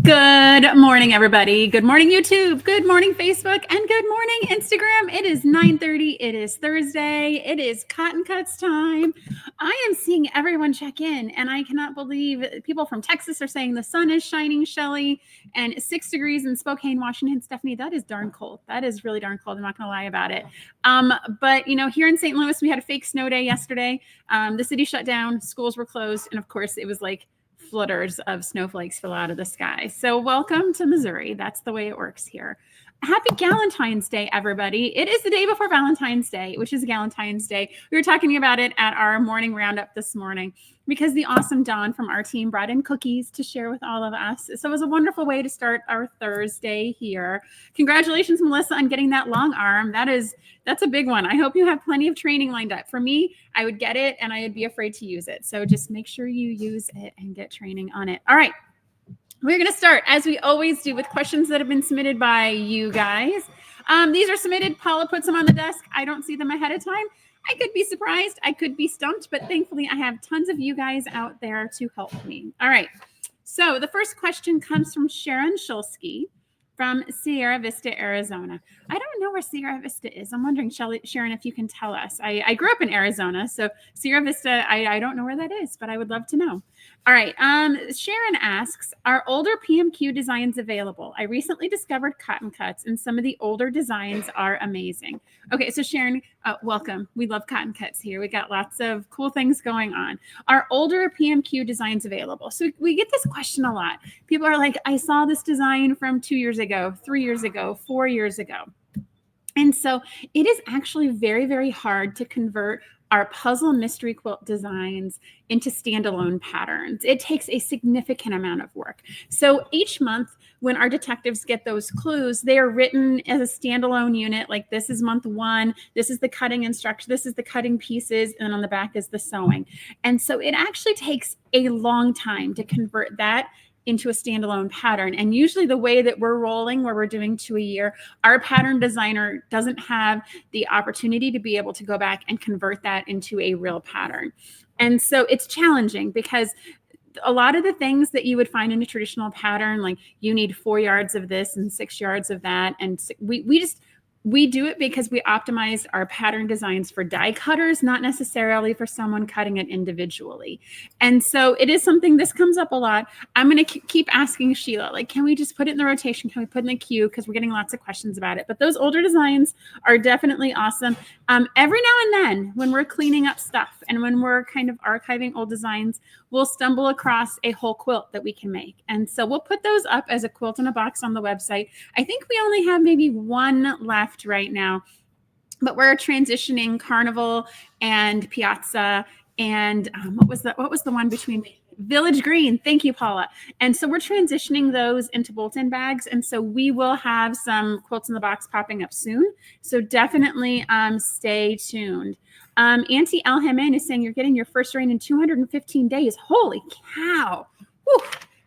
Good morning, everybody. Good morning, YouTube. Good morning, Facebook. And good morning, Instagram. It is 9:30. It is Thursday. It is Cotton Cuts time. I am seeing everyone check in, and I cannot believe people from Texas are saying the sun is shining, Shelly, and 6 degrees in Spokane, Washington. Stephanie, that is darn cold. That is really darn cold. I'm not going to lie about it. But, you know, here in St. Louis, we had a fake snow day yesterday. The city shut down. Schools were closed. And, of course, it was like flutters of snowflakes fell out of the sky. So welcome to Missouri. That's the way it works here. Happy Galentine's Day, everybody. It is the day before Valentine's Day, which is Galentine's Day. We were talking about it at our morning roundup this morning because the awesome Dawn from our team brought in cookies to share with all of us. So it was a wonderful way to start our Thursday here. Congratulations, Melissa, on getting that long arm. That's a big one. I hope you have plenty of training lined up. For me, I would get it and I would be afraid to use it. So just make sure you use it and get training on it. All right. We're going to start, as we always do, with questions that have been submitted by you guys. These are submitted. Paula puts them on the desk. I don't see them ahead of time. I could be surprised. I could be stumped, but thankfully I have tons of you guys out there to help me. All right. So the first question comes from Sharon Shulsky from Sierra Vista, Arizona. I don't know where Sierra Vista is. I'm wondering, Sharon, if you can tell us. I grew up in Arizona, so Sierra Vista, I don't know where that is, but I would love to know. All right. Sharon asks, are older PMQ designs available? I recently discovered cotton cuts, and some of the older designs are amazing. Okay, so Sharon, welcome. We love cotton cuts here. We got lots of cool things going on. Are older PMQ designs available? So we get this question a lot. People are like, I saw this design from 2 years ago, 3 years ago, 4 years ago. And so it is actually very, very hard to convert our puzzle mystery quilt designs into standalone patterns. It takes a significant amount of work. So each month when our detectives get those clues, they are written as a standalone unit. Like, this is month 1, this is the cutting instruction, this is the cutting pieces, and on the back is the sewing. And so it actually takes a long time to convert that into a standalone pattern. And usually the way that we're rolling, where we're doing 2 a year, our pattern designer doesn't have the opportunity to be able to go back and convert that into a real pattern. And so it's challenging because a lot of the things that you would find in a traditional pattern, like you need 4 yards of this and 6 yards of that. And we do it because we optimize our pattern designs for die cutters, not necessarily for someone cutting it individually. And so it is something, this comes up a lot. I'm going to keep asking Sheila, like, can we just put it in the rotation? Can we put it in the queue? Because we're getting lots of questions about it. But those older designs are definitely awesome. Every now and then when we're cleaning up stuff and when we're kind of archiving old designs, we'll stumble across a whole quilt that we can make. And so we'll put those up as a quilt in a box on the website. I think we only have maybe one left right now, but we're transitioning Carnival and Piazza and what was the one between Village Green? Thank you, Paula. And so we're transitioning those into bolt-in bags. And so we will have some quilts in the box popping up soon. So definitely stay tuned. Auntie El Jimen is saying you're getting your first rain in 215 days. Holy cow. Whew.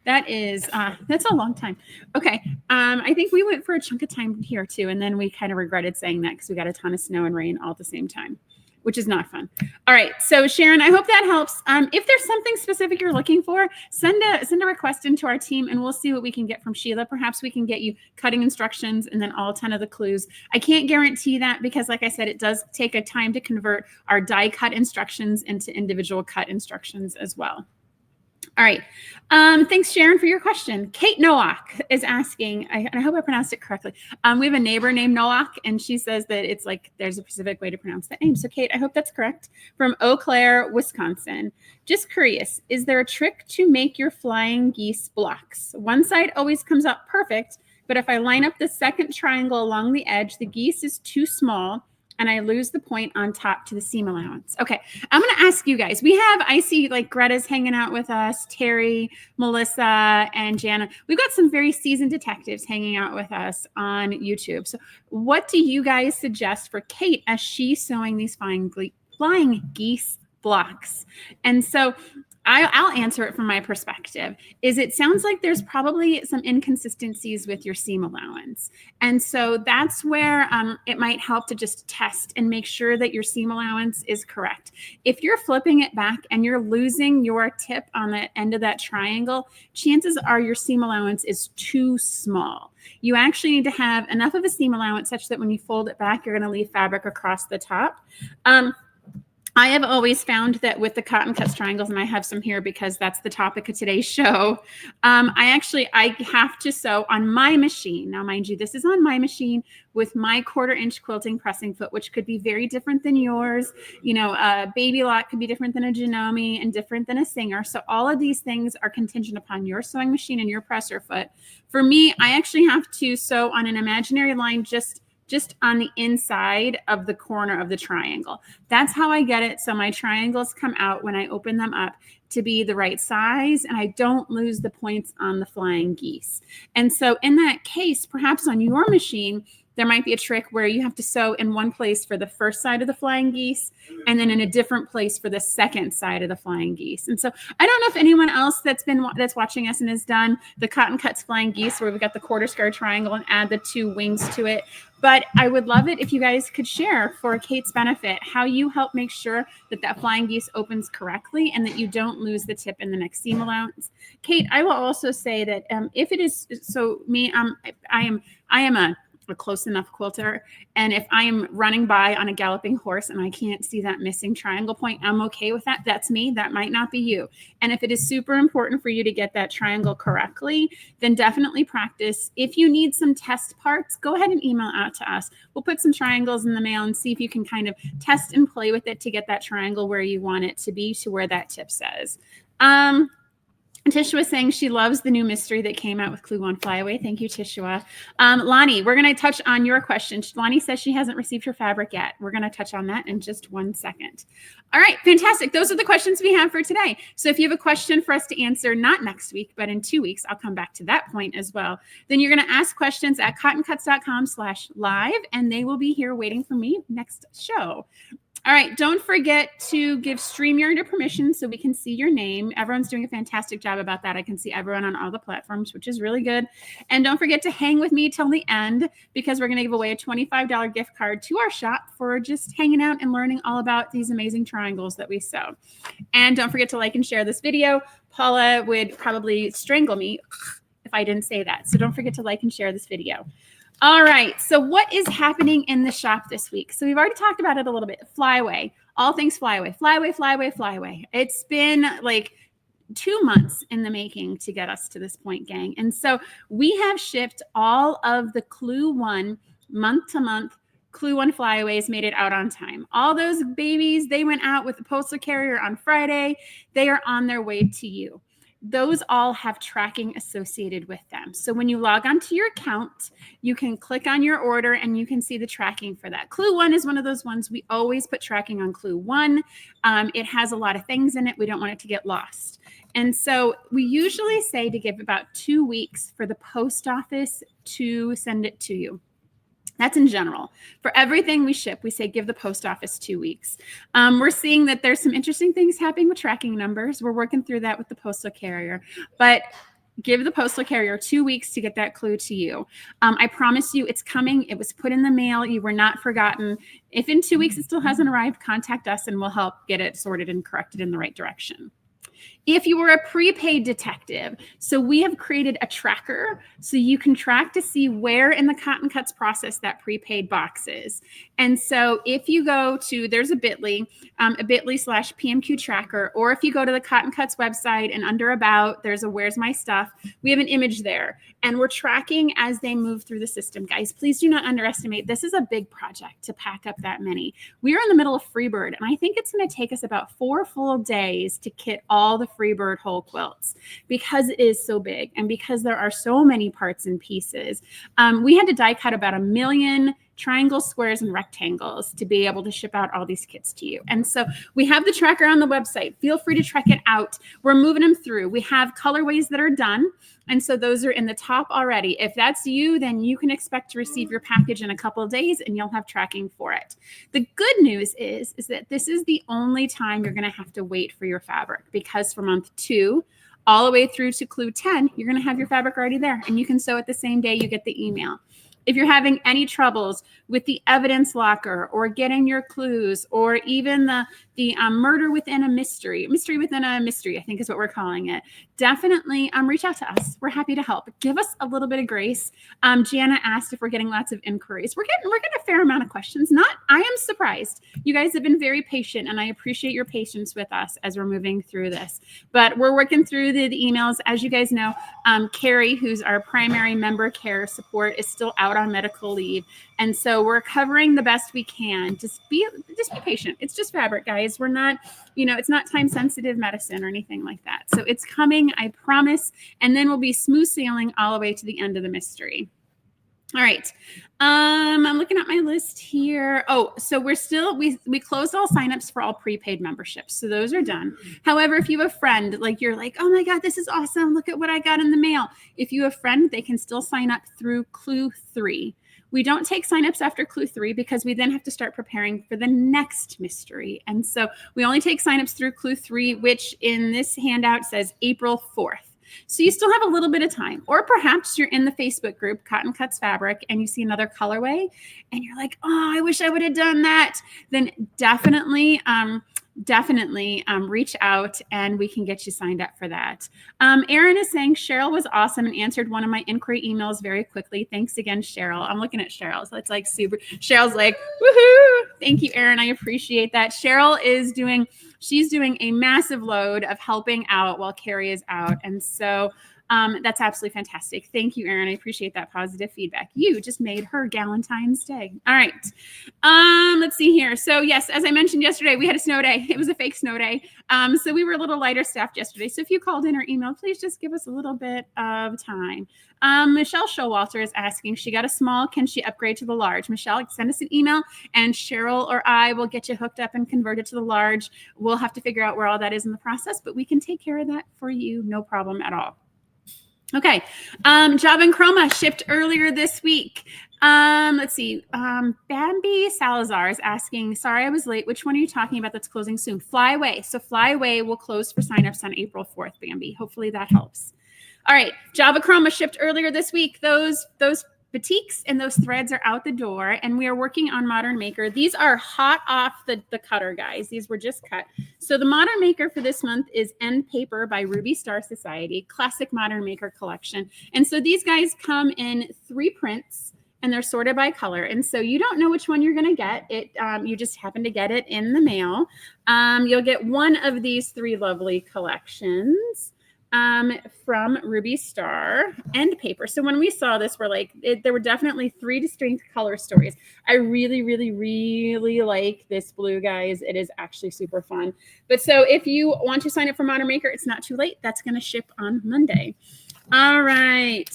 That's a long time. Okay. I think we went for a chunk of time here too. And then we kind of regretted saying that because we got a ton of snow and rain all at the same time, which is not fun. All right. So Sharon, I hope that helps. If there's something specific you're looking for, send a request into our team and we'll see what we can get from Sheila. Perhaps we can get you cutting instructions and then all 10 of the clues. I can't guarantee that because like I said, it does take a time to convert our die cut instructions into individual cut instructions as well. All right. Thanks, Sharon, for your question. Kate Nowak is asking, I hope I pronounced it correctly. We have a neighbor named Nowak, and she says that it's like there's a specific way to pronounce that name. So, Kate, I hope that's correct. From Eau Claire, Wisconsin. Just curious, is there a trick to make your flying geese blocks? One side always comes out perfect, but if I line up the second triangle along the edge, the geese is too small, and I lose the point on top to the seam allowance. Okay, I'm gonna ask you guys. I see like Greta's hanging out with us, Terry, Melissa, and Jana. We've got some very seasoned detectives hanging out with us on YouTube. So what do you guys suggest for Kate as she's sewing these flying geese blocks? And so I'll answer it from my perspective. It sounds like there's probably some inconsistencies with your seam allowance. And so that's where it might help to just test and make sure that your seam allowance is correct. If you're flipping it back and you're losing your tip on the end of that triangle, chances are your seam allowance is too small. You actually need to have enough of a seam allowance such that when you fold it back, you're going to leave fabric across the top. I have always found that with the cotton cuts triangles, and I have some here because that's the topic of today's show, I have to sew on my machine. Now, mind you, this is on my machine with my 1/4 inch quilting pressing foot, which could be very different than yours. You know, a baby lot could be different than a Janome and different than a Singer. So all of these things are contingent upon your sewing machine and your presser foot. For me, I actually have to sew on an imaginary line just on the inside of the corner of the triangle. That's how I get it. So my triangles come out when I open them up to be the right size and I don't lose the points on the flying geese. And so in that case, perhaps on your machine, there might be a trick where you have to sew in one place for the first side of the flying geese and then in a different place for the second side of the flying geese. And so I don't know if anyone else that's watching us and has done the cotton cuts flying geese where we've got the 1/4 square triangle and add the 2 wings to it. But I would love it if you guys could share for Kate's benefit how you help make sure that that flying geese opens correctly and that you don't lose the tip in the next seam allowance. Kate, I will also say that if it is so me, I am a close enough quilter. And if I am running by on a galloping horse and I can't see that missing triangle point, I'm okay with that. That's me. That might not be you. And if it is super important for you to get that triangle correctly, then definitely practice. If you need some test parts, go ahead and email out to us. We'll put some triangles in the mail and see if you can kind of test and play with it to get that triangle where you want it to be, to where that tip says. Tishua was saying she loves the new mystery that came out with Clue 1 Flyaway. Thank you, Tishua. Lonnie, we're going to touch on your question. Lonnie says she hasn't received her fabric yet. We're going to touch on that in just 1 second. All right, fantastic. Those are the questions we have for today. So if you have a question for us to answer, not next week, but in 2 weeks, I'll come back to that point as well. Then you're going to ask questions at cottoncuts.com/live, and they will be here waiting for me next show. All right, don't forget to give StreamYard your permission so we can see your name. Everyone's doing a fantastic job about that. I can see everyone on all the platforms, which is really good. And don't forget to hang with me till the end because we're going to give away a $25 gift card to our shop for just hanging out and learning all about these amazing triangles that we sew. And don't forget to like and share this video. Paula would probably strangle me if I didn't say that. So don't forget to like and share this video. All right, so what is happening in the shop this week? So we've already talked about it a little bit. Flyaway, all things flyaway, flyaway, flyaway, flyaway. It's been like 2 months in the making to get us to this point, gang. And so we have shipped all of the Clue 1 month-to-month Clue 1 flyaways, made it out on time. All those babies, they went out with the postal carrier on Friday. They are on their way to you. Those all have tracking associated with them. So when you log onto your account, you can click on your order and you can see the tracking for that. Clue 1 is one of those ones we always put tracking on Clue 1. It has a lot of things in it. We don't want it to get lost. And so we usually say to give about 2 weeks for the post office to send it to you. That's in general. For everything we ship, we say give the post office 2 weeks. We're seeing that there's some interesting things happening with tracking numbers. We're working through that with the postal carrier. But give the postal carrier 2 weeks to get that clue to you. I promise you it's coming. It was put in the mail. You were not forgotten. If in 2 weeks it still hasn't arrived, contact us and we'll help get it sorted and corrected in the right direction. If you were a prepaid detective, so we have created a tracker so you can track to see where in the Cotton Cuts process that prepaid box is. And so if you go to, there's a bit.ly/PMQ tracker, or if you go to the Cotton Cuts website and under About, there's a Where's My Stuff, we have an image there. And we're tracking as they move through the system. Guys, please do not underestimate. This is a big project to pack up that many. We are in the middle of Freebird, and I think it's going to take us about 4 full days to kit all the Freebird whole quilts because it is so big and because there are so many parts and pieces. We had to die cut about 1 million triangles, squares, and rectangles to be able to ship out all these kits to you. And so we have the tracker on the website. Feel free to check it out. We're moving them through. We have colorways that are done. And so those are in the top already. If that's you, then you can expect to receive your package in a couple of days and you'll have tracking for it. The good news is that this is the only time you're going to have to wait for your fabric, because for month 2, all the way through to Clue 10, you're going to have your fabric already there and you can sew it the same day you get the email. If you're having any troubles with the evidence locker or getting your clues, or even the murder within a mystery within a mystery, I think is what we're calling it, definitely reach out to us. We're happy to help. Give us a little bit of grace. Jana asked if we're getting lots of inquiries. We're getting a fair amount of questions. I am surprised. You guys have been very patient, and I appreciate your patience with us as we're moving through this. But we're working through the emails. As you guys know, Carrie, who's our primary member care support, is still out on medical leave. And so we're covering the best we can. Just be patient. It's just fabric, guys. We're not, it's not time sensitive medicine or anything like that. So it's coming, I promise. And then we'll be smooth sailing all the way to the end of the mystery. All right. I'm looking at my list here. Oh, so we closed all signups for all prepaid memberships. So those are done. However, if you have a friend, you're like, oh my God, this is awesome. Look at what I got in the mail. If you have a friend, they can still sign up through Clue 3. We don't take signups after Clue 3 because we then have to start preparing for the next mystery. And so we only take signups through Clue 3, which in this handout says April 4th. So you still have a little bit of time. Or perhaps you're in the Facebook group, Cotton Cuts Fabric, and you see another colorway and you're like, oh, I wish I would have done that. Then definitely reach out and we can get you signed up for that. Erin is saying Cheryl was awesome and answered one of my inquiry emails very quickly. Thanks again, Cheryl. I'm looking at Cheryl, so it's super. Cheryl's like, woohoo! Thank you, Erin. I appreciate that. Cheryl is she's doing a massive load of helping out while Carrie is out, and so that's absolutely fantastic. Thank you, Erin. I appreciate that positive feedback. You just made her Galentine's Day. All right. Let's see here. So yes, as I mentioned yesterday, we had a snow day. It was a fake snow day. So we were a little lighter staffed yesterday. So if you called in or emailed, please just give us a little bit of time. Michelle Showalter is asking, she got a small, can she upgrade to the large? Michelle, send us an email and Cheryl or I will get you hooked up and converted to the large. We'll have to figure out where all that is in the process, but we can take care of that for you. No problem at all. Okay. Job and Chroma shipped earlier this week. Let's see. Bambi Salazar is asking, sorry, I was late. Which one are you talking about that's closing soon? Fly Away. So Fly Away will close for signups on April 4th, Bambi. Hopefully that helps. All right. Java Chroma shipped earlier this week. Those batiks and those threads are out the door, and we are working on Modern Maker. These are hot off the cutter, guys. These were just cut. So the Modern Maker for this month is End Paper by Ruby Star Society, classic Modern Maker collection. And so these guys come in 3 prints, and they're sorted by color. And so you don't know which one you're going to get. You just happen to get it in the mail. You'll get one of these 3 lovely collections from Ruby Star End Paper. So when we saw this, we're like, there were definitely 3 distinct color stories. I really, really, really like this blue, guys. It is actually super fun. But so if you want to sign up for Modern Maker, it's not too late. That's going to ship on Monday. All right.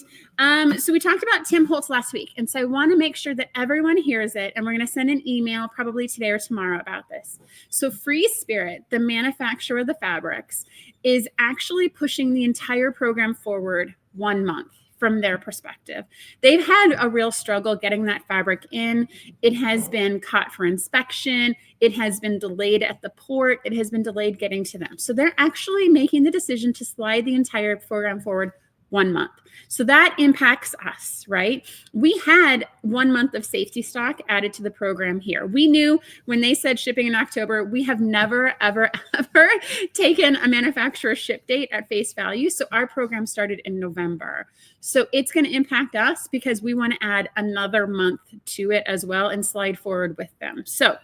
So we talked about Tim Holtz last week, and so I want to make sure that everyone hears it, and we're going to send an email probably today or tomorrow about this. So Free Spirit, the manufacturer of the fabrics, is actually pushing the entire program forward 1 month from their perspective. They've had a real struggle getting that fabric in. It has been caught for inspection. It has been delayed at the port. It has been delayed getting to them. So they're actually making the decision to slide the entire program forward 1 month. So that impacts us, right? We had 1 month of safety stock added to the program here. We knew when they said shipping in October, we have never, ever, ever taken a manufacturer ship date at face value. So our program started in November. So it's going to impact us because we want to add another month to it as well and slide forward with them. So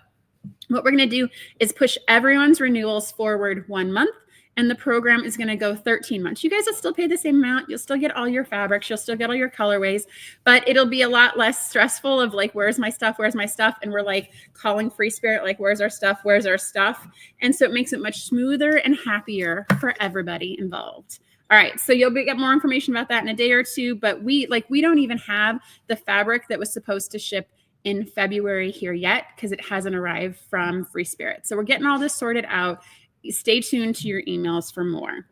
what we're going to do is push everyone's renewals forward 1 month. And the program is going to go 13 months. You guys will still pay the same amount. You'll still get all your fabrics. You'll still get all your colorways, but it'll be a lot less stressful of like, where's my stuff? Where's my stuff? And we're like calling Free Spirit, like, where's our stuff? Where's our stuff? And so it makes it much smoother and happier for everybody involved. All right. So you'll get more information about that in a day or two, but we don't even have the fabric that was supposed to ship in February here yet because it hasn't arrived from Free Spirit. So we're getting all this sorted out. Stay tuned to your emails for more.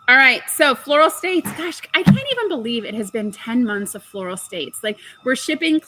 All right. So Floral States, gosh, I can't even believe it has been 10 months of Floral States. Like we're shipping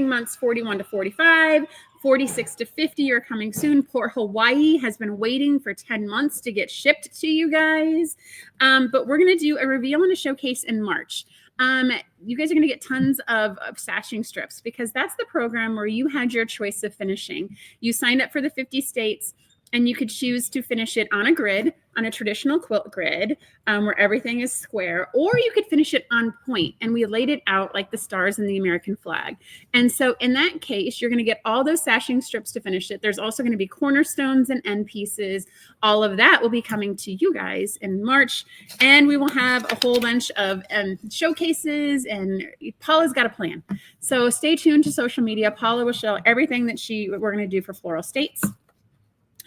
months 41 to 45, 46 to 50 are coming soon. Port Hawaii has been waiting for 10 months to get shipped to you guys. But we're going to do a reveal and a showcase in March. You guys are going to get tons of sashing strips because that's the program where you had your choice of finishing. You signed up for the 50 states. And you could choose to finish it on a grid, on a traditional quilt grid, where everything is square, or you could finish it on point. And we laid it out like the stars in the American flag. And so in that case, you're going to get all those sashing strips to finish it. There's also going to be cornerstones and end pieces. All of that will be coming to you guys in March. And we will have a whole bunch of showcases, and Paula's got a plan. So stay tuned to social media. Paula will show everything that we're going to do for Floral States.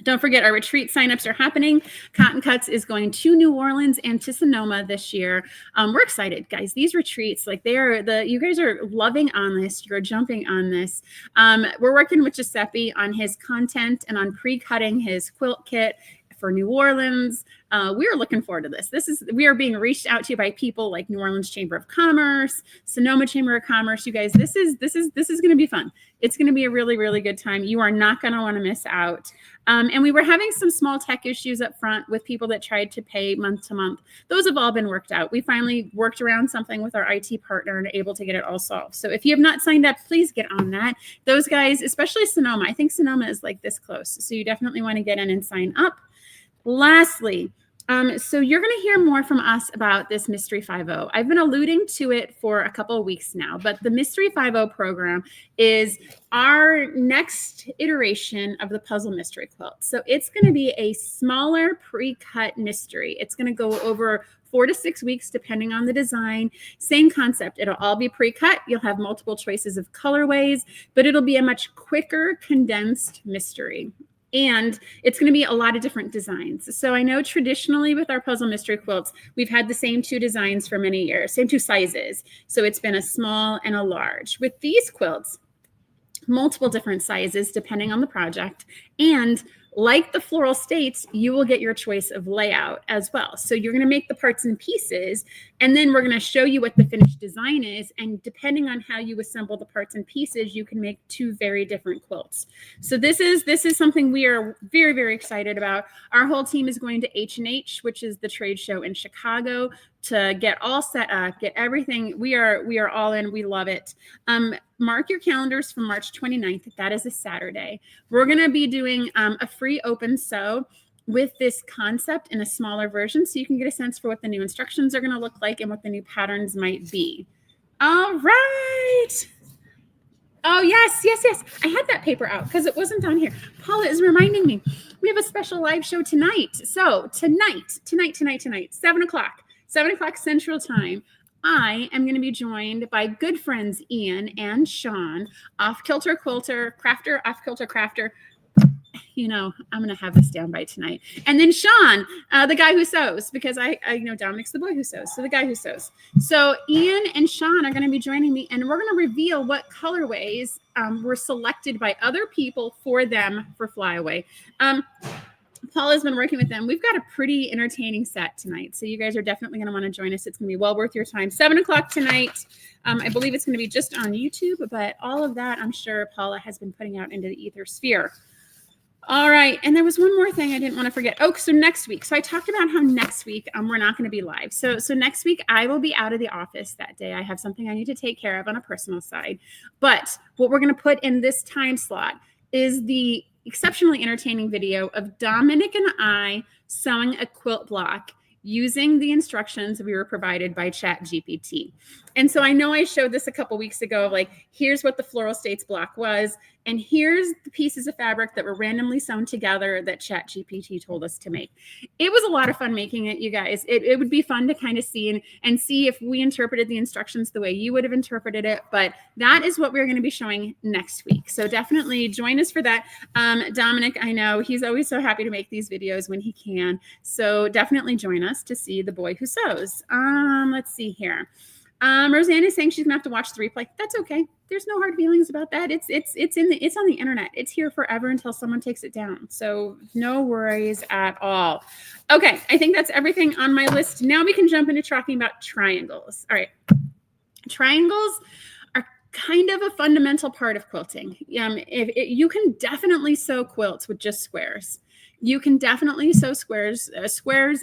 Don't forget, our retreat signups are happening. Cotton Cuts is going to New Orleans and to Sonoma this year. We're excited, guys. These retreats, like you guys are loving on this. You're jumping on this. We're working with Giuseppe on his content and on pre-cutting his quilt kit for New Orleans. We are looking forward to this. We are being reached out to by people like New Orleans Chamber of Commerce, Sonoma Chamber of Commerce. You guys, this is going to be fun. It's going to be a really, really good time. You are not going to want to miss out. And we were having some small tech issues up front with people that tried to pay month to month. Those have all been worked out. We finally worked around something with our IT partner and able to get it all solved. So if you have not signed up, please get on that. Those guys, especially Sonoma, I think Sonoma is like this close. So you definitely want to get in and sign up. Lastly, so you're going to hear more from us about this Mystery 5.0. I've been alluding to it for a couple of weeks now, but the Mystery 5.0 program is our next iteration of the Puzzle Mystery Quilt. So it's going to be a smaller pre-cut mystery. It's going to go over 4 to 6 weeks, depending on the design. Same concept. It'll all be pre-cut. You'll have multiple choices of colorways, but it'll be a much quicker, condensed mystery. And it's going to be a lot of different designs. So I know traditionally with our Puzzle Mystery Quilts, we've had the same 2 designs for many years, same 2 sizes. So it's been a small and a large. With these quilts, multiple different sizes depending on the project. And like the floral states, you will get your choice of layout as well. So you're going to make the parts in pieces, and then we're going to show you what the finished design is. And depending on how you assemble the parts and pieces, you can make two very different quilts. So this is something we are very, very excited about. Our whole team is going to H&H, which is the trade show in Chicago, to get all set up, get everything. We are all in. We love it. Mark your calendars for March 29th. That is a Saturday. We're going to be doing a free open sew with this concept in a smaller version, so you can get a sense for what the new instructions are going to look like and what the new patterns might be. All right. Oh, yes. I had that paper out because it wasn't on here. Paula is reminding me. We have a special live show tonight. So tonight, 7 o'clock. 7 o'clock Central Time, I am going to be joined by good friends Ian and Sean, off-kilter quilter, crafter, off-kilter crafter. You know, I'm going to have this down by tonight. And then Sean, the guy who sews, because I know Dominic's the boy who sews, so the guy who sews. So Ian and Sean are going to be joining me, and we're going to reveal what colorways were selected by other people for them for Flyaway. Paul has been working with them. We've got a pretty entertaining set tonight, so you guys are definitely going to want to join us. It's going to be well worth your time. 7 o'clock tonight. I believe it's going to be just on YouTube, but all of that, I'm sure Paula has been putting out into the ether sphere. All right, and there was one more thing I didn't want to forget. Oh, so next week. So I talked about how next week we're not going to be live. So next week I will be out of the office that day. I have something I need to take care of on a personal side. But what we're going to put in this time slot is the exceptionally entertaining video of Dominic and I sewing a quilt block using the instructions we were provided by ChatGPT. And so I know I showed this a couple weeks ago, like, here's what the floral states block was, and here's the pieces of fabric that were randomly sewn together that ChatGPT told us to make. It was a lot of fun making it, you guys. It would be fun to kind of see and see if we interpreted the instructions the way you would have interpreted it. But that is what we're going to be showing next week. So definitely join us for that. Dominic, I know he's always so happy to make these videos when he can. So definitely join us to see the boy who sews. Let's see here. Roseanne is saying she's gonna have to watch the replay. That's okay. There's no hard feelings about that. It's on the internet. It's here forever until someone takes it down. So no worries at all. Okay, I think that's everything on my list. Now we can jump into talking about triangles. All right, triangles are kind of a fundamental part of quilting. You can definitely sew quilts with just squares. You can definitely sew squares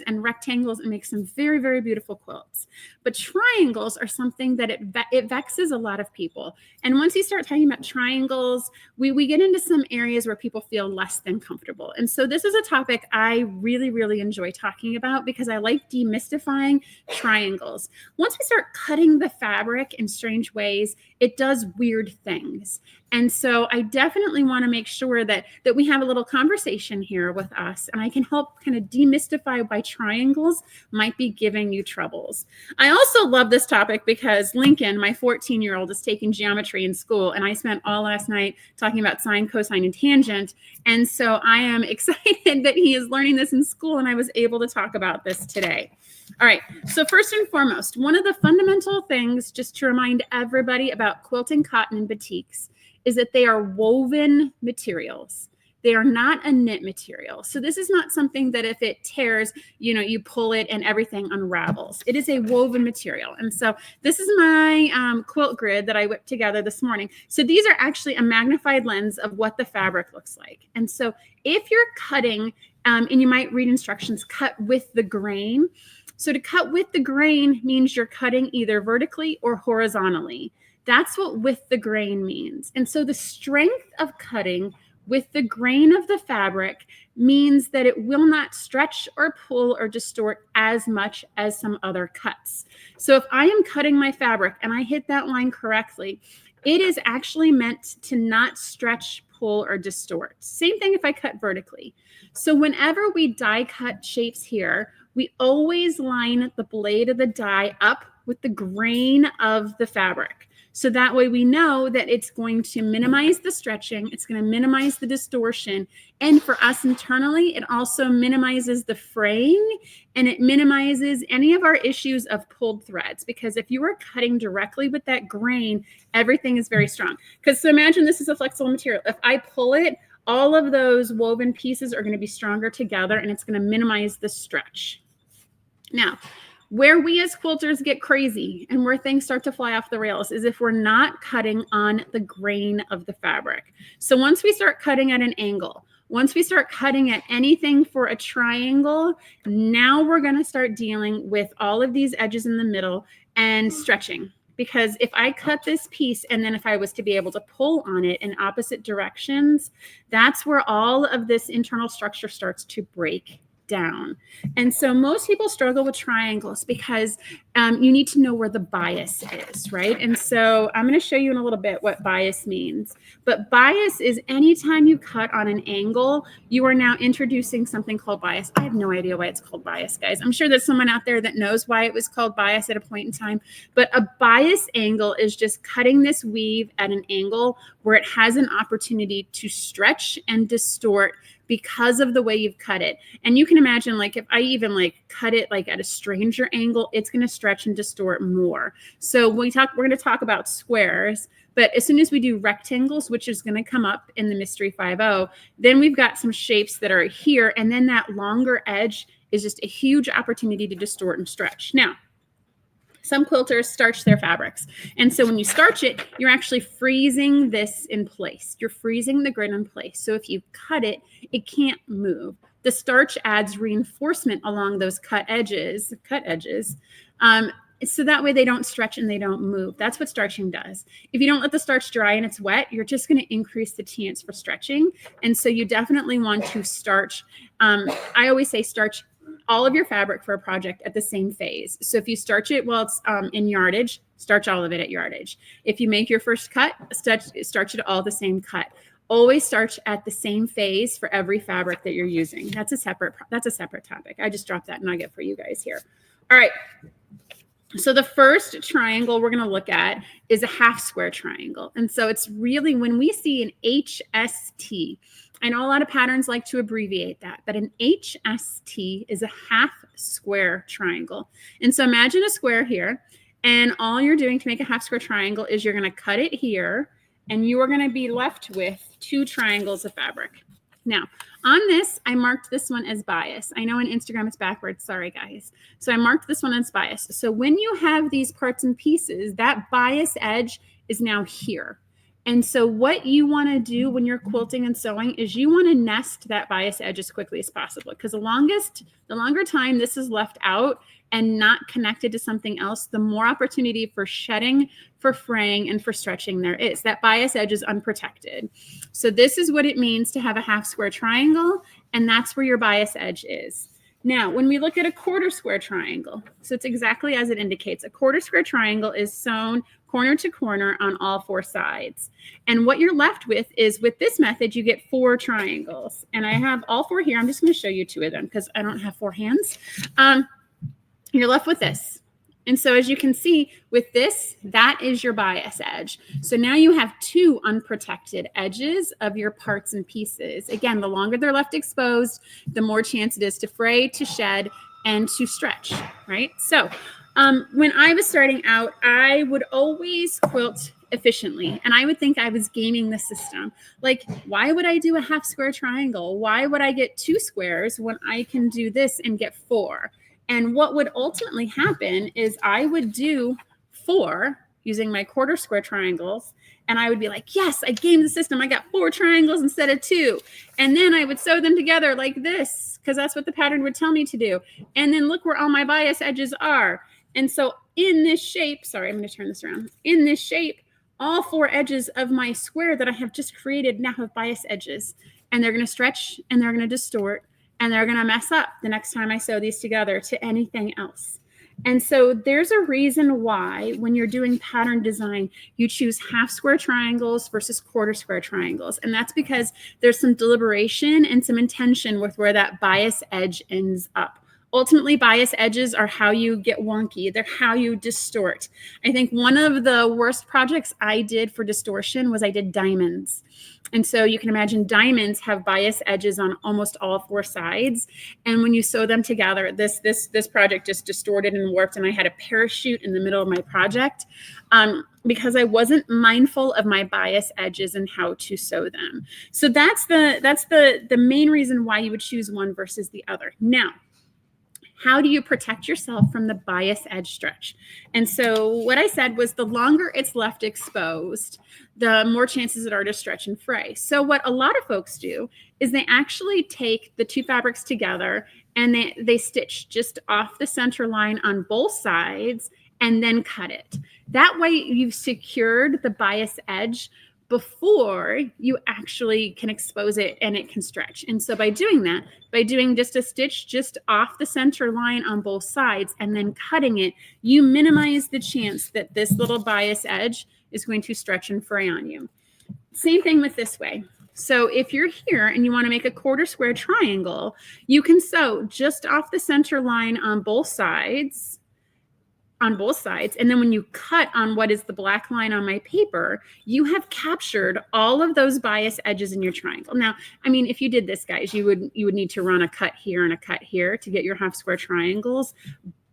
and rectangles and make some very, very beautiful quilts. But triangles are something that it vexes a lot of people. And once you start talking about triangles, we get into some areas where people feel less than comfortable. And so this is a topic I really, really enjoy talking about because I like demystifying triangles. Once we start cutting the fabric in strange ways, it does weird things. And so I definitely want to make sure that we have a little conversation here with us, and I can help kind of demystify why triangles might be giving you troubles. I also love this topic because Lincoln, my 14-year-old, is taking geometry in school, and I spent all last night talking about sine, cosine, and tangent. And so I am excited that he is learning this in school, and I was able to talk about this today. All right, so first and foremost, one of the fundamental things, just to remind everybody about quilting cotton and batiks, is that they are woven materials. They are not a knit material. So this is not something that if it tears, you pull it and everything unravels. It is a woven material. And so this is my quilt grid that I whipped together this morning. So these are actually a magnified lens of what the fabric looks like. And so if you're cutting, and you might read instructions, cut with the grain. So to cut with the grain means you're cutting either vertically or horizontally. That's what with the grain means. And so the strength of cutting with the grain of the fabric means that it will not stretch or pull or distort as much as some other cuts. So if I am cutting my fabric and I hit that line correctly, it is actually meant to not stretch, pull, or distort. Same thing if I cut vertically. So whenever we die cut shapes here, we always line the blade of the die up with the grain of the fabric. So that way we know that it's going to minimize the stretching, it's going to minimize the distortion, and for us internally, it also minimizes the fraying, and it minimizes any of our issues of pulled threads, because if you are cutting directly with that grain, everything is very strong. Because so imagine this is a flexible material. If I pull it, all of those woven pieces are going to be stronger together, and it's going to minimize the stretch. Now, where we as quilters get crazy and where things start to fly off the rails is if we're not cutting on the grain of the fabric. So once we start cutting at an angle, once we start cutting at anything for a triangle, now we're going to start dealing with all of these edges in the middle and stretching. Because if I cut this piece and then if I was to be able to pull on it in opposite directions, that's where all of this internal structure starts to break down. And so most people struggle with triangles because you need to know where the bias is, right? And so I'm going to show you in a little bit what bias means. But bias is anytime you cut on an angle, you are now introducing something called bias. I have no idea why it's called bias, guys. I'm sure there's someone out there that knows why it was called bias at a point in time. But a bias angle is just cutting this weave at an angle where it has an opportunity to stretch and distort because of the way you've cut it. And you can imagine, like, if I even like cut it like at a stranger angle, it's going to stretch and distort more. So when we're going to talk about squares, but as soon as we do rectangles, which is going to come up in the Mystery 5.0, then we've got some shapes that are here. And then that longer edge is just a huge opportunity to distort and stretch. Now, some quilters starch their fabrics. And so when you starch it, you're actually freezing this in place. You're freezing the grid in place. So if you cut it, it can't move. The starch adds reinforcement along those cut edges. So that way they don't stretch and they don't move. That's what starching does. If you don't let the starch dry and it's wet, you're just going to increase the chance for stretching. And so you definitely want to starch. I always say starch all of your fabric for a project at the same phase. So if you starch it while it's in yardage, starch all of it at yardage. If you make your first cut, starch it all the same cut. Always starch at the same phase for every fabric that you're using. That's a separate topic. I just dropped that nugget for you guys here. All right. So the first triangle we're going to look at is a half square triangle. And so it's really when we see an HST, I know a lot of patterns like to abbreviate that, but an HST is a half square triangle. And so imagine a square here, and all you're doing to make a half square triangle is you're going to cut it here, and you are going to be left with 2 triangles of fabric. Now, on this, I marked this one as bias. I know on Instagram it's backwards. Sorry, guys. So I marked this one as bias. So when you have these parts and pieces, that bias edge is now here. And so what you want to do when you're quilting and sewing is you want to nest that bias edge as quickly as possible, because the longer time this is left out and not connected to something else, the more opportunity for shedding, for fraying, and for stretching there is. That bias edge is unprotected. So this is what it means to have a half square triangle, and that's where your bias edge is. Now, when we look at a quarter square triangle, so it's exactly as it indicates. A quarter square triangle is sewn corner to corner on all 4 sides. And what you're left with is, with this method, you get 4 triangles. And I have all 4 here. I'm just going to show you 2 of them because I don't have 4 hands. You're left with this. And so as you can see with this, that is your bias edge. So now you have 2 unprotected edges of your parts and pieces. Again, the longer they're left exposed, the more chance it is to fray, to shed, and to stretch, right? So when I was starting out, I would always quilt efficiently. And I would think I was gaming the system. Like, why would I do a half square triangle? Why would I get 2 squares when I can do this and get 4? And what would ultimately happen is I would do 4 using my quarter square triangles. And I would be like, yes, I gamed the system. I got 4 triangles instead of 2. And then I would sew them together like this, because that's what the pattern would tell me to do. And then look where all my bias edges are. And so in this shape, sorry, I'm going to turn this around. In this shape, all 4 edges of my square that I have just created now have bias edges. And they're going to stretch and they're going to distort. And they're going to mess up the next time I sew these together to anything else. And so there's a reason why when you're doing pattern design, you choose half square triangles versus quarter square triangles. And that's because there's some deliberation and some intention with where that bias edge ends up. Ultimately, bias edges are how you get wonky. They're how you distort. I think one of the worst projects I did for distortion was I did diamonds. And so you can imagine diamonds have bias edges on almost all 4 sides. And when you sew them together, this project just distorted and warped. And I had a parachute in the middle of my project because I wasn't mindful of my bias edges and how to sew them. So that's the main reason why you would choose one versus the other. Now, how do you protect yourself from the bias edge stretch? And so what I said was the longer it's left exposed, the more chances it are to stretch and fray. So what a lot of folks do is they actually take the 2 fabrics together and they stitch just off the center line on both sides and then cut it. That way you've secured the bias edge before you actually can expose it and it can stretch. And so by doing that, by doing just a stitch just off the center line on both sides and then cutting it, you minimize the chance that this little bias edge is going to stretch and fray on you. Same thing with this way. So if you're here and you want to make a 1/4 square triangle, you can sew just off the center line on both sides. And then when you cut on what is the black line on my paper, you have captured all of those bias edges in your triangle. Now, I mean, if you did this, guys, you would need to run a cut here and a cut here to get your 1/2 square triangles.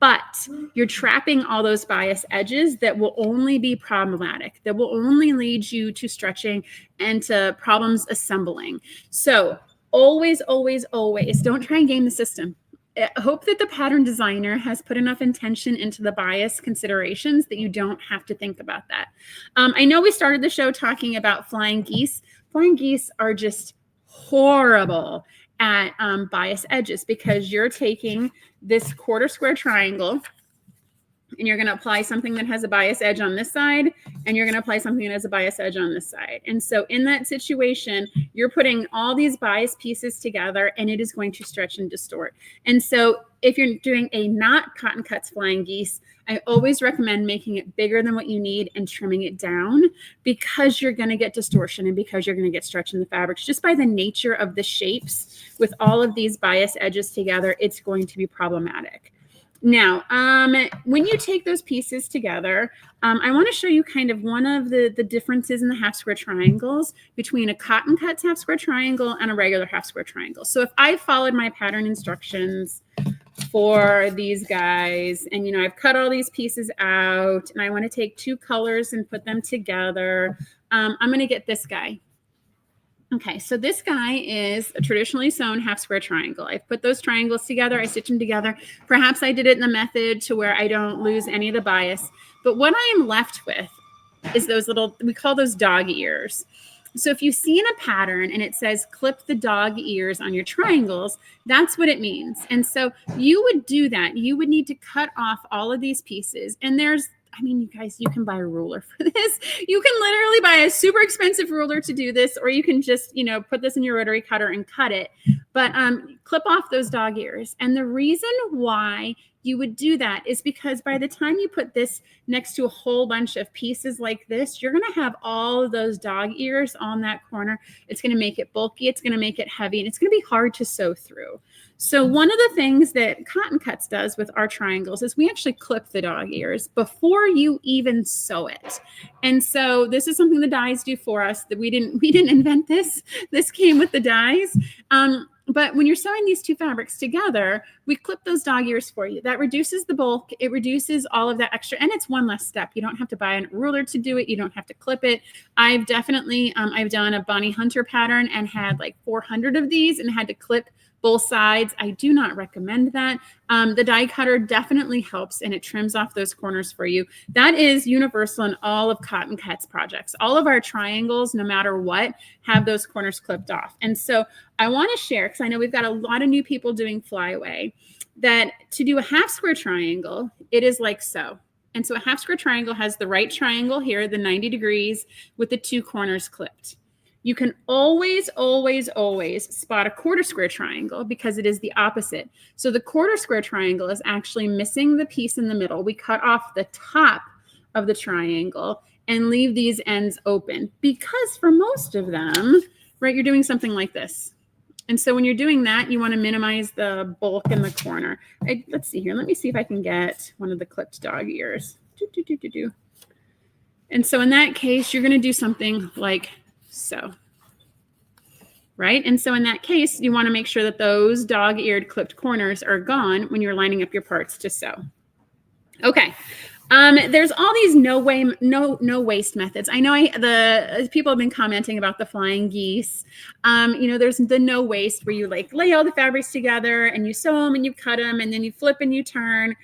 But you're trapping all those bias edges that will only be problematic, that will only lead you to stretching and to problems assembling. So always, always, always don't try and game the system. I hope that the pattern designer has put enough intention into the bias considerations that you don't have to think about that. I know we started the show talking about flying geese. Flying geese are just horrible at bias edges because you're taking this 1/4 square triangle and you're going to apply something that has a bias edge on this side, and you're going to apply something that has a bias edge on this side. And so in that situation, you're putting all these bias pieces together, and it is going to stretch and distort. And so if you're doing a not cotton cuts flying geese, I always recommend making it bigger than what you need and trimming it down, because you're going to get distortion and because you're going to get stretch in the fabrics. Just by the nature of the shapes with all of these bias edges together, it's going to be problematic. Now, when you take those pieces together, I want to show you kind of one of the differences in the 1/2 square triangles between a cotton cuts 1/2 square triangle and a regular 1/2 square triangle. So if I followed my pattern instructions for these guys, and, you know, I've cut all these pieces out, and I want to take 2 colors and put them together, I'm going to get this guy. Okay, so this guy is a traditionally sewn 1/2 square triangle. I've put those triangles together, I stitch them together. Perhaps I did it in the method to where I don't lose any of the bias. But what I am left with is those little, we call those dog ears. So if you see in a pattern and it says clip the dog ears on your triangles, that's what it means. And so you would do that. You would need to cut off all of these pieces. And there's, I mean, you guys, you can buy a ruler for this. You can literally buy a super expensive ruler to do this, or you can just, you know, put this in your rotary cutter and cut it. But clip off those dog ears. And the reason why you would do that is because by the time you put this next to a whole bunch of pieces like this, you're going to have all of those dog ears on that corner. It's going to make it bulky. It's going to make it heavy, and it's going to be hard to sew through. So one of the things that Cotton Cuts does with our triangles is we actually clip the dog ears before you even sew it. And so this is something the dies do for us. That we didn't invent this. This came with the dies. But when you're sewing these 2 fabrics together, we clip those dog ears for you. That reduces the bulk. It reduces all of that extra, and it's one less step. You don't have to buy a ruler to do it. You don't have to clip it. I've definitely, I've done a Bonnie Hunter pattern and had like 400 of these and had to clip both sides. I do not recommend that. The die cutter definitely helps, and it trims off those corners for you. That is universal in all of Cotton Cuts projects. All of our triangles, no matter what, have those corners clipped off. And so I want to share, because I know we've got a lot of new people doing flyaway, that to do a 1/2 square triangle, it is like so. And so a 1/2 square triangle has the right triangle here, the 90 degrees, with the 2 corners clipped. You can always, always, always spot a 1/4 square triangle because it is the opposite. So the 1/4 square triangle is actually missing the piece in the middle. We cut off the top of the triangle and leave these ends open because for most of them, right, you're doing something like this. And so when you're doing that, you want to minimize the bulk in the corner. Let's see here. Let me see if I can get one of the clipped dog ears. And so in that case, you're going to do something like so. Right? And so in that case, you want to make sure that those dog-eared clipped corners are gone when you're lining up your parts to sew. Okay. There's all these no waste methods. I know the people have been commenting about the flying geese. You know, there's the no waste where you like lay all the fabrics together and you sew them and you cut them and then you flip and you turn.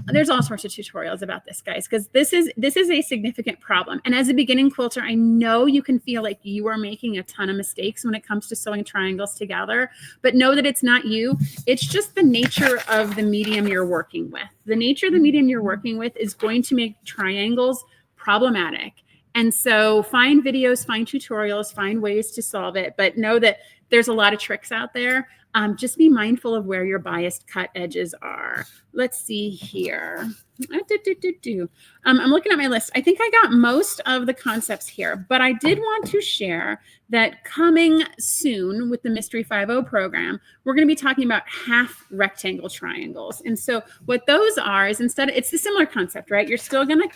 There's all sorts of tutorials about this, guys, because this is a significant problem. And as a beginning quilter, I know you can feel like you are making a ton of mistakes when it comes to sewing triangles together, but know that it's not you. It's just the nature of the medium you're working with. The nature of the medium you're working with is going to make triangles problematic. And so find videos, find tutorials, find ways to solve it, but know that there's a lot of tricks out there. Just be mindful of where your biased cut edges are. Let's see here. I'm looking at my list. I think I got most of the concepts here, but I did want to share that coming soon with the Mystery 5.0 program, we're going to be talking about half rectangle triangles. And so what those are is it's the similar concept, right? You're still going to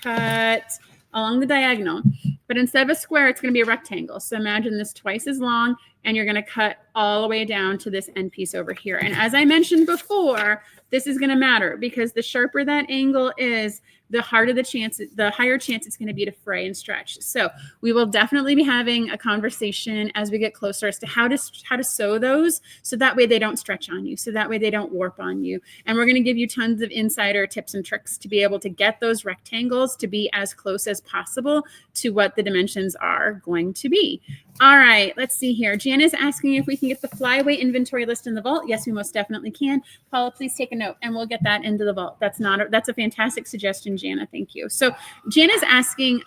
cut along the diagonal, but instead of a square, it's going to be a rectangle. So imagine this twice as long, and you're going to cut all the way down to this end piece over here. And as I mentioned before, this is going to matter because the sharper that angle is, the higher chance it's going to be to fray and stretch. So we will definitely be having a conversation as we get closer as to how to sew those, so that way they don't stretch on you, so that way they don't warp on you. And we're going to give you tons of insider tips and tricks to be able to get those rectangles to be as close as possible to what the dimensions are going to be. All right, let's see here. Jan is asking if we can get the flyweight inventory list in the vault. Yes, we most definitely can. Paula, please take a note and we'll get that into the vault. That's a fantastic suggestion, Jana. Thank you. So Jan is asking,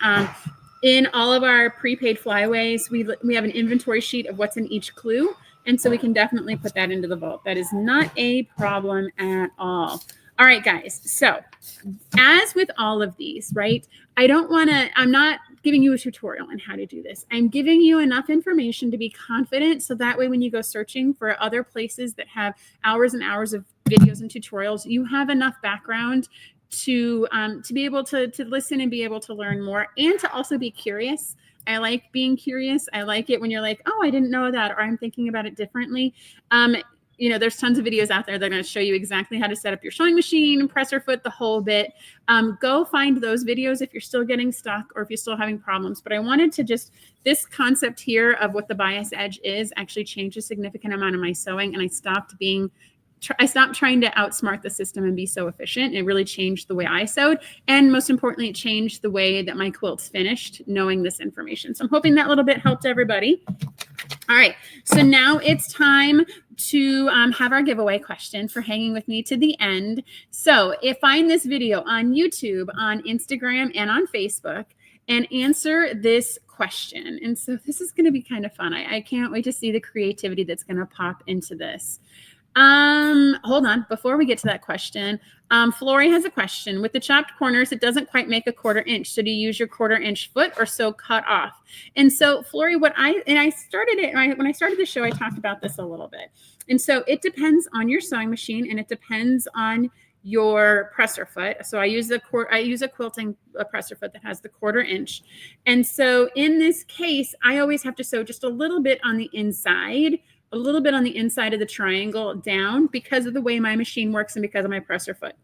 in all of our prepaid flyways, we have an inventory sheet of what's in each clue. And so we can definitely put that into the vault. That is not a problem at all. All right, guys. So as with all of these, right, I'm not giving you a tutorial on how to do this. I'm giving you enough information to be confident. So that way, when you go searching for other places that have hours and hours of videos and tutorials, you have enough background to be able to listen and be able to learn more, and to also be curious. I like being curious. I like it when you're like, oh, I didn't know that, or I'm thinking about it differently. You know, there's tons of videos out there that are going to show you exactly how to set up your sewing machine, presser foot, the whole bit. Go find those videos if you're still getting stuck or if you're still having problems. But I wanted to this concept here of what the bias edge is actually changed a significant amount of my sewing, and I stopped trying to outsmart the system and be so efficient. It really changed the way I sewed. And most importantly, it changed the way that my quilts finished, knowing this information. So I'm hoping that little bit helped everybody. All right, so now it's time to have our giveaway question for hanging with me to the end. So find this video on YouTube, on Instagram, and on Facebook, and answer this question. And so this is going to be kind of fun. I can't wait to see the creativity that's going to pop into this. Hold on. Before we get to that question, Flory has a question. With the chopped corners, it doesn't quite make a 1/4 inch. So do you use your 1/4 inch foot or sew cut off? And so Flory, when I started the show, I talked about this a little bit. And so it depends on your sewing machine, and it depends on your presser foot. So I use a quilting presser foot that has the 1/4 inch. And so in this case, I always have to sew just a little bit on the inside, of the triangle down, because of the way my machine works and because of my presser foot.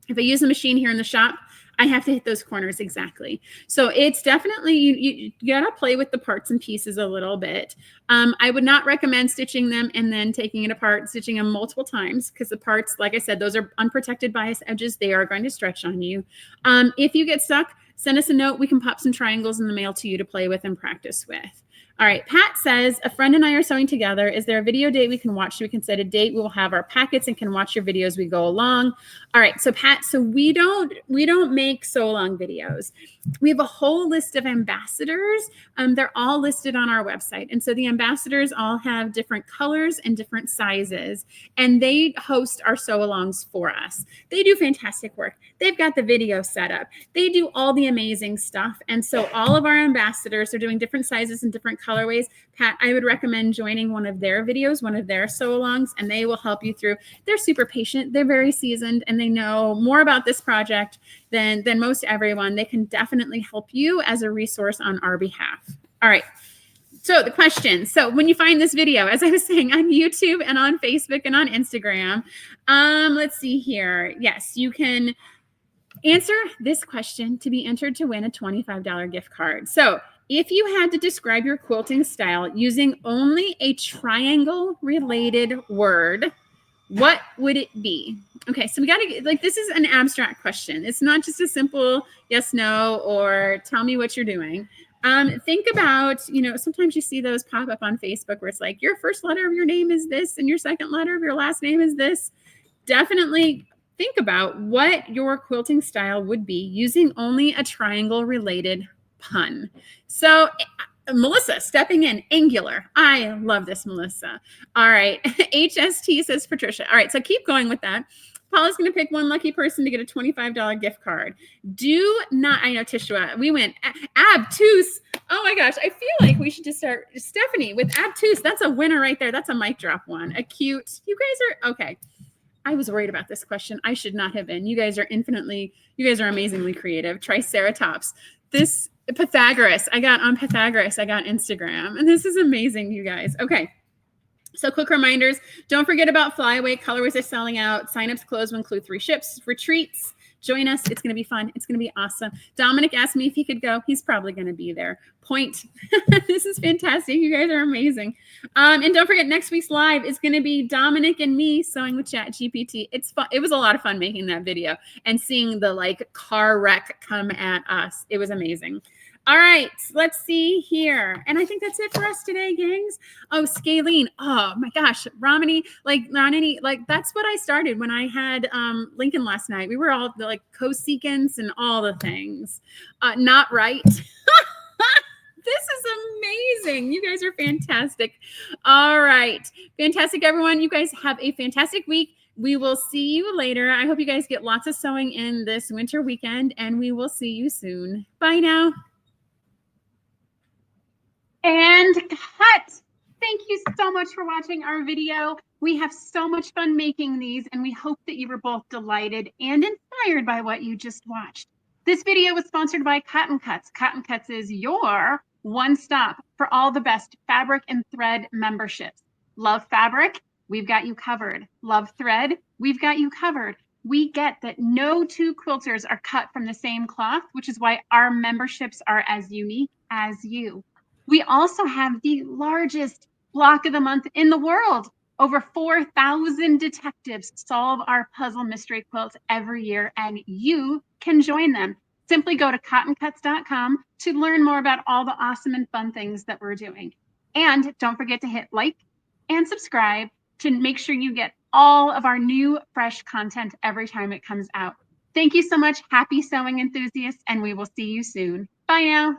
If I use a machine here in the shop, I have to hit those corners exactly. So it's definitely, you gotta play with the parts and pieces a little bit. I would not recommend stitching them and then taking it apart, stitching them multiple times, because the parts, like I said, those are unprotected bias edges. They are going to stretch on you. If you get stuck, send us a note. We can pop some triangles in the mail to you to play with and practice with. All right, Pat says, a friend and I are sewing together. Is there a video date we can watch so we can set a date? We will have our packets and can watch your videos as we go along. All right, so Pat, so we don't make sew along videos. We have a whole list of ambassadors. They're all listed on our website. And so the ambassadors all have different colors and different sizes, and they host our sew alongs for us. They do fantastic work. They've got the video set up. They do all the amazing stuff. And so all of our ambassadors are doing different sizes and different colors colorways, Pat, I would recommend joining one of their videos, one of their sew-alongs, and they will help you through. They're super patient. They're very seasoned, and they know more about this project than most everyone. They can definitely help you as a resource on our behalf. All right. So the question, so when you find this video, as I was saying, on YouTube and on Facebook and on Instagram, let's see here. Yes, you can answer this question to be entered to win a $25 gift card. So if you had to describe your quilting style using only a triangle related word, what would it be? Okay, so we got to, like, this is an abstract question. It's not just a simple yes, no, or tell me what you're doing. Think about, you know, sometimes you see those pop up on Facebook where it's like, your first letter of your name is this and your second letter of your last name is this. Definitely think about what your quilting style would be using only a triangle related pun. So Melissa stepping in, angular. I love this, Melissa. All right. HST says Patricia. All right. So keep going with that. Paula's going to pick one lucky person to get a $25 gift card. Do not, I know Tishua, we went obtuse. Oh my gosh. I feel like we should just start Stephanie with obtuse. That's a winner right there. That's a mic drop one. Acute. You guys are okay. I was worried about this question. I should not have been. You guys are amazingly creative. Triceratops. This Pythagoras, I got on Instagram. And this is amazing, you guys. Okay. So quick reminders. Don't forget about Flyweight. Colorways are selling out. Signups close will include 3 ships. Retreats. Join us. It's going to be fun. It's going to be awesome. Dominic asked me if he could go. He's probably going to be there. Point. This is fantastic. You guys are amazing. And don't forget, next week's live is going to be Dominic and me sewing with ChatGPT. It's fun. It was a lot of fun making that video and seeing the like car wreck come at us. It was amazing. All right, let's see here. And I think that's it for us today, gangs. Oh, Scalene. Oh my gosh. Ramani, like that's what I started when I had Lincoln last night. We were all like co-sequence and all the things. Not right. This is amazing. You guys are fantastic. All right. Fantastic, everyone. You guys have a fantastic week. We will see you later. I hope you guys get lots of sewing in this winter weekend, and we will see you soon. Bye now. And cut. Thank you so much for watching our video. We have so much fun making these, and we hope that you were both delighted and inspired by what you just watched. This video was sponsored by Cotton Cuts. Cotton Cuts is your one stop for all the best fabric and thread memberships. Love fabric? We've got you covered. Love thread? We've got you covered. We get that no 2 quilters are cut from the same cloth, which is why our memberships are as unique as you. We also have the largest block of the month in the world. Over 4,000 detectives solve our puzzle mystery quilts every year, and you can join them. Simply go to cottoncuts.com to learn more about all the awesome and fun things that we're doing. And don't forget to hit like and subscribe to make sure you get all of our new fresh content every time it comes out. Thank you so much. Happy sewing enthusiasts, and we will see you soon. Bye now.